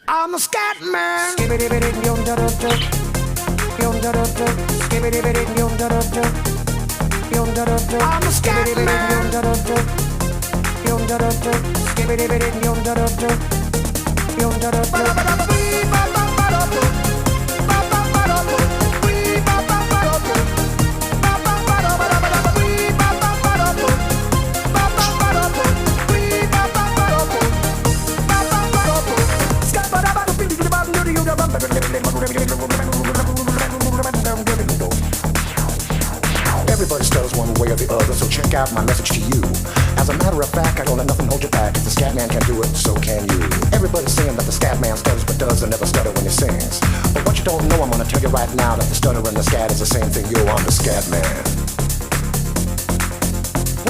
I'm a scat man. I'm a scat Everybody stutters one way or the other, so check out my message to you. As a matter of fact, I don't let nothing hold you back. If the scat man can do it, so can you. Everybody's saying that the scat man stutters but doesn't never stutter when he sings. But what you don't know, I'm gonna tell you right now that the stutter and the scat is the same thing. Yo, I'm the scat man.